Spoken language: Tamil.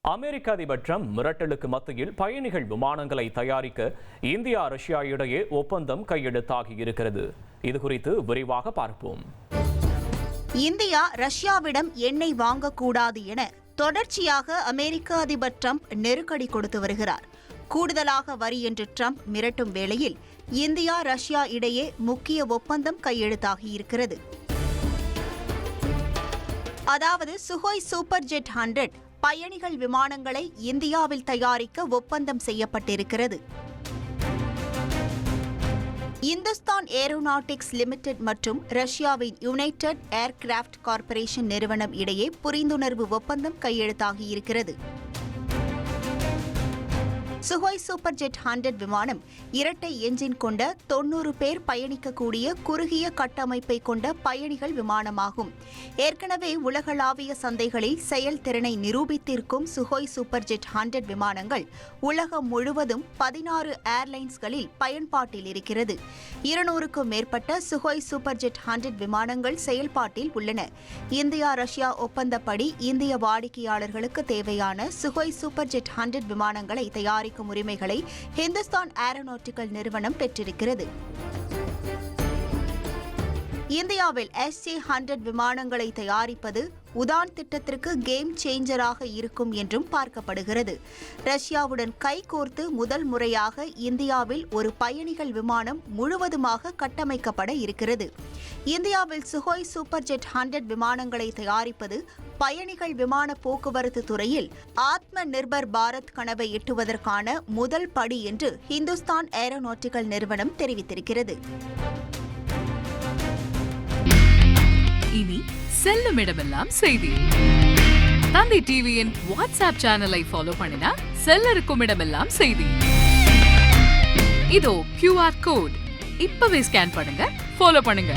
அமெரிக்க அதிபர் டிரம்ப் மிரட்டலுக்கு மத்தியில் பயணிகள் விமானங்களை தயாரிக்க இந்தியா ரஷ்யா இடையே ஒப்பந்தம் கையெழுத்தாகி இருக்கிறது. இது குறித்து விரிவாக பார்ப்போம். இந்தியா ரஷ்யாவிடம் எண்ணெய் வாங்கக்கூடாது என தொடர்ச்சியாக அமெரிக்க அதிபர் டிரம்ப் நெருக்கடி கொடுத்து வருகிறார். கூடுதலாக வரி என்று டிரம்ப் மிரட்டும் வேளையில் இந்தியா ரஷ்யா இடையே முக்கிய ஒப்பந்தம் கையெழுத்தாகி இருக்கிறது. அதாவது சுகோய் சூப்பர் ஜெட் 100 பயணிகள் விமானங்களை இந்தியாவில் தயாரிக்க ஒப்பந்தம் செய்யப்பட்டிருக்கிறது. இந்துஸ்தான் ஏரோநாட்டிக்ஸ் லிமிடெட் மற்றும் ரஷ்யாவின் யுனைடெட் ஏர்கிராப்ட் கார்ப்பரேஷன் நிறுவனம் இடையே புரிந்துணர்வு ஒப்பந்தம் கையெழுத்தாகியிருக்கிறது. சுகோய் சூப்பர் ஜெட் 100 விமானம் இரட்டை என்ஜின் கொண்ட 90 பேர் பயணிக்கக்கூடிய குறுகிய கட்டமைப்பை கொண்ட பயணிகள் விமானமாகும். ஏற்கனவே உலகளாவிய சந்தைகளில் செயல்திறனை நிரூபித்திருக்கும் சுகோய் சூப்பர் ஜெட் 100 விமானங்கள் உலகம் முழுவதும் 16 ஏர்லைன்ஸ்களில் பயன்பாட்டில் இருக்கிறது. 200க்கும் மேற்பட்ட சுகோய் சூப்பர் ஜெட் 100 விமானங்கள் செயல்பாட்டில் உள்ளன. இந்தியா ரஷ்யா ஒப்பந்தப்படி இந்திய வாடிக்கையாளர்களுக்கு தேவையான சுகோய் சூப்பர் ஜெட் 100 விமானங்களை தயாரிக்கும் உரிமைகளை ஹிந்துஸ்தான் ஏரோநாட்டிக்கல் நிறுவனம் பெற்றிருக்கிறது. இந்தியாவில் SC-100 விமானங்களை தயாரிப்பது உதான் திட்டத்திற்கு கேம் சேஞ்சராக இருக்கும் என்றும் பார்க்கப்படுகிறது. ரஷ்யாவுடன் கைகோர்த்து முதல் முறையாக இந்தியாவில் ஒரு பயணிகள் விமானம் முழுவதுமாக கட்டமைக்கப்பட இருக்கிறது. இந்தியாவில் சுகோய் சூப்பர் ஜெட் 100 விமானங்களை தயாரிப்பது பயணிகள் விமான போக்குவரத்து துறையில் ஆத்ம நிர்பர் பாரத் கனவை எட்டுவதற்கான முதல் படி என்று ஹிந்துஸ்தான் ஏரோநாட்டிக்கல் நிறுவனம் தெரிவித்திருக்கிறது. இனி செல்லும் இடமெல்லாம் செய்தி. தந்தி டிவியின் வாட்ஸ்அப் சேனலை ஃபாலோ பண்ணினா செல்ல இருக்கும் இடமெல்லாம் செய்தி. இதோ QR கோட் இப்பவே ஸ்கேன் பண்ணுங்க, ஃபாலோ பண்ணுங்க.